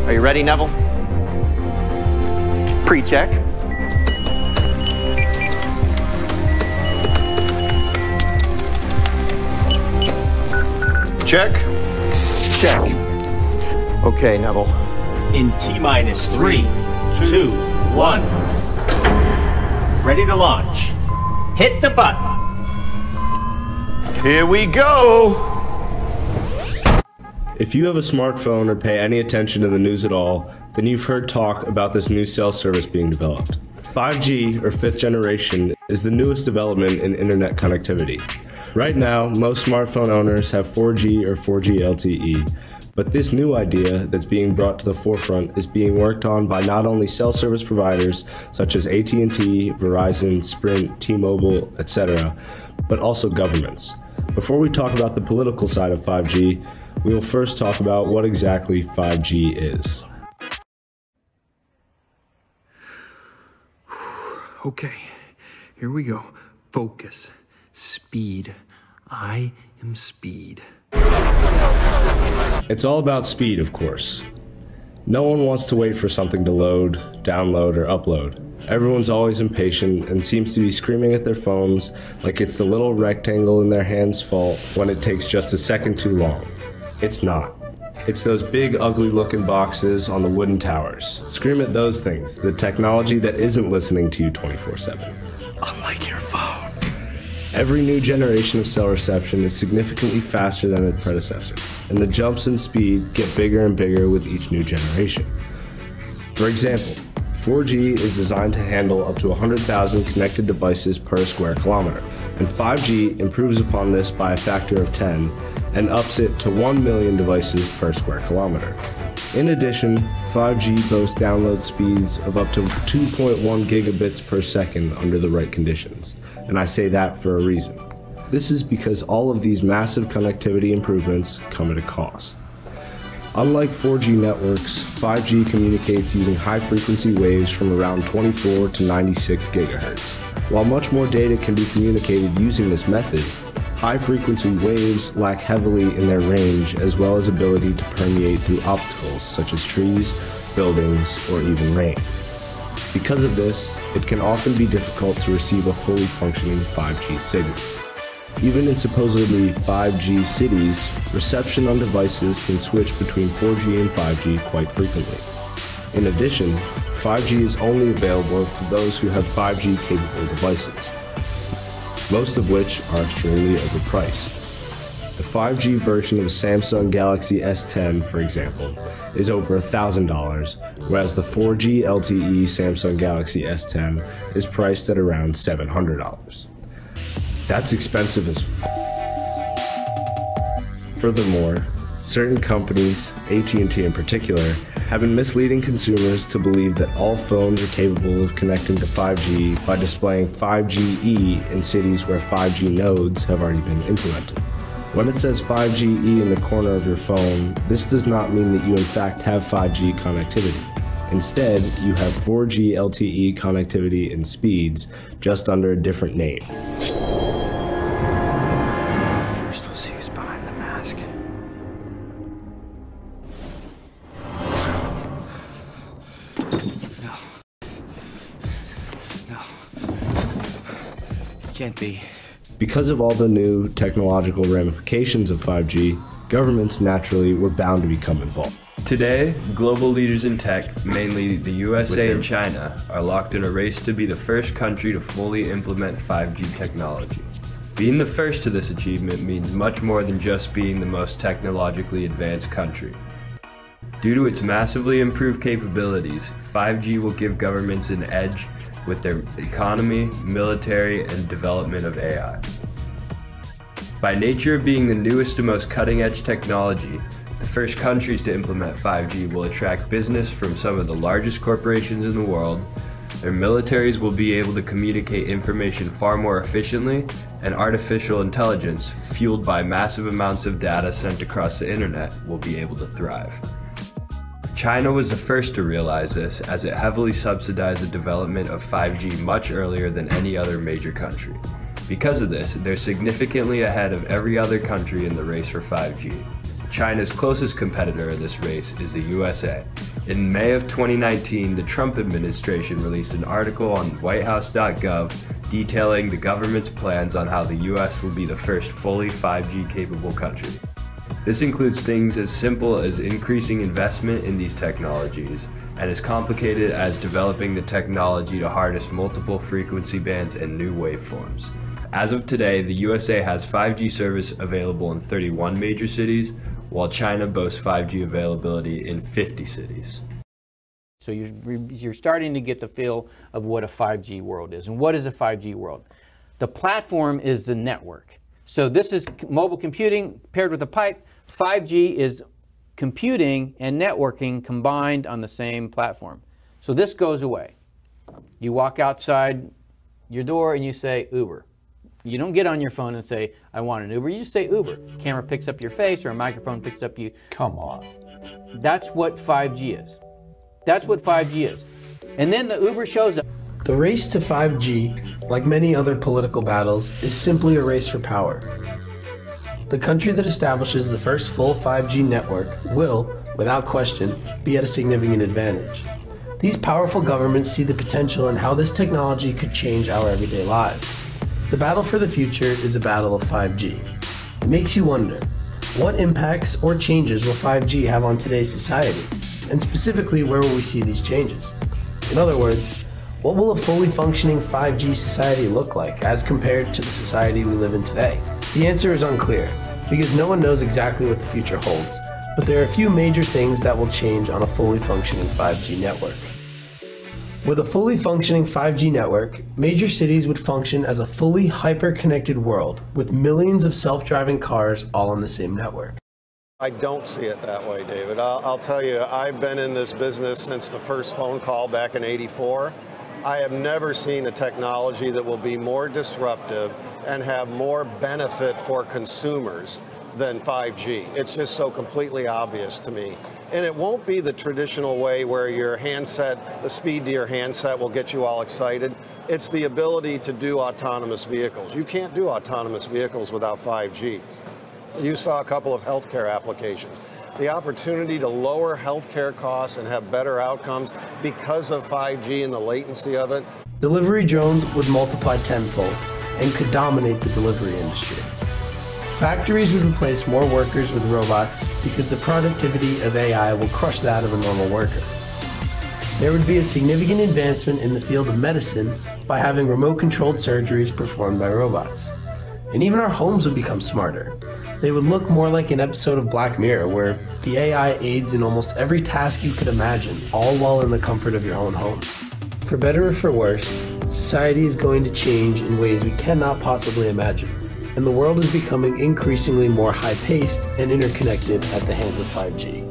Are you ready, Neville? Pre-check. Check. Check. Okay, Neville. In T-minus 3, 2, 1. Ready to launch. Hit the button. Here we go. If you have a smartphone or pay any attention to the news at all, then you've heard talk about this new cell service being developed. 5G, or 5th generation, is the newest development in internet connectivity. Right now, most smartphone owners have 4G or 4G LTE, but this new idea that's being brought to the forefront is being worked on by not only cell service providers such as AT&T, Verizon, Sprint, T-Mobile, etc., but also governments. Before we talk about the political side of 5G, we will first talk about what exactly 5G is. Okay, here we go. Focus. Speed. I am speed. It's all about speed, of course. No one wants to wait for something to load, download, or upload. Everyone's always impatient and seems to be screaming at their phones like it's the little rectangle in their hand's fault when it takes just a second too long. It's not. It's those big, ugly-looking boxes on the wooden towers. Scream at those things, the technology that isn't listening to you 24/7. Unlike your phone. Every new generation of cell reception is significantly faster than its predecessor, and the jumps in speed get bigger and bigger with each new generation. For example, 4G is designed to handle up to 100,000 connected devices per square kilometer, and 5G improves upon this by a factor of 10 and ups it to 1 million devices per square kilometer. In addition, 5G boasts download speeds of up to 2.1 gigabits per second under the right conditions, and I say that for a reason. This is because all of these massive connectivity improvements come at a cost. Unlike 4G networks, 5G communicates using high-frequency waves from around 24 to 96 gigahertz. While much more data can be communicated using this method, high-frequency waves lack heavily in their range as well as ability to permeate through obstacles such as trees, buildings, or even rain. Because of this, it can often be difficult to receive a fully functioning 5G signal. Even in supposedly 5G cities, reception on devices can switch between 4G and 5G quite frequently. In addition, 5G is only available for those who have 5G capable devices, most of which are extremely overpriced. The 5G version of Samsung Galaxy S10, for example, is over $1,000, whereas the 4G LTE Samsung Galaxy S10 is priced at around $700. That's expensive as f***. Furthermore, certain companies, AT&T in particular, have been misleading consumers to believe that all phones are capable of connecting to 5G by displaying 5GE in cities where 5G nodes have already been implemented. When it says 5GE in the corner of your phone, this does not mean that you in fact have 5G connectivity. Instead, you have 4G LTE connectivity in speeds, just under a different name. First we'll see who's behind the mask. No. Can't be. Because of all the new technological ramifications of 5G, governments naturally were bound to become involved. Today, global leaders in tech, mainly the USA and China, are locked in a race to be the first country to fully implement 5G technology. Being the first to this achievement means much more than just being the most technologically advanced country. Due to its massively improved capabilities, 5G will give governments an edge with their economy, military, and development of AI. By nature of being the newest and most cutting-edge technology, the first countries to implement 5G will attract business from some of the largest corporations in the world. Their militaries will be able to communicate information far more efficiently, and artificial intelligence, fueled by massive amounts of data sent across the internet, will be able to thrive. China was the first to realize this, as it heavily subsidized the development of 5G much earlier than any other major country. Because of this, they're significantly ahead of every other country in the race for 5G. China's closest competitor in this race is the USA, In May of 2019, the Trump administration released an article on whitehouse.gov detailing the government's plans on how the US will be the first fully 5G capable country. This includes things as simple as increasing investment in these technologies, and as complicated as developing the technology to harness multiple frequency bands and new waveforms. As of today, the USA has 5G service available in 31 major cities, while China boasts 5G availability in 50 cities. So you're starting to get the feel of what a 5G world is. And what is a 5G world? The platform is the network. So this is mobile computing paired with a pipe. 5G is computing and networking combined on the same platform. So this goes away. You walk outside your door and you say Uber. You don't get on your phone and say, I want an Uber. You just say Uber. Camera picks up your face or a microphone picks up you. Come on. That's what 5G is. That's what 5G is. And then the Uber shows up. The race to 5G, like many other political battles, is simply a race for power. The country that establishes the first full 5G network will, without question, be at a significant advantage. These powerful governments see the potential in how this technology could change our everyday lives. The battle for the future is a battle of 5G. It makes you wonder, what impacts or changes will 5G have on today's society? And specifically, where will we see these changes? In other words, what will a fully functioning 5G society look like as compared to the society we live in today? The answer is unclear, because no one knows exactly what the future holds, but there are a few major things that will change on a fully functioning 5G network. With a fully functioning 5G network, major cities would function as a fully hyper-connected world with millions of self-driving cars all on the same network. I don't see it that way, David. I'll tell you, I've been in this business since the first phone call back in '84. I have never seen a technology that will be more disruptive and have more benefit for consumers than 5G. It's just so completely obvious to me. And it won't be the traditional way where your handset, the speed to your handset will get you all excited. It's the ability to do autonomous vehicles. You can't do autonomous vehicles without 5G. You saw a couple of healthcare applications. The opportunity to lower healthcare costs and have better outcomes because of 5G and the latency of it. Delivery drones would multiply tenfold and could dominate the delivery industry. Factories would replace more workers with robots because the productivity of AI will crush that of a normal worker. There would be a significant advancement in the field of medicine by having remote-controlled surgeries performed by robots. And even our homes would become smarter. They would look more like an episode of Black Mirror where the AI aids in almost every task you could imagine, all while in the comfort of your own home. For better or for worse, society is going to change in ways we cannot possibly imagine, and the world is becoming increasingly more high-paced and interconnected at the hands of 5G.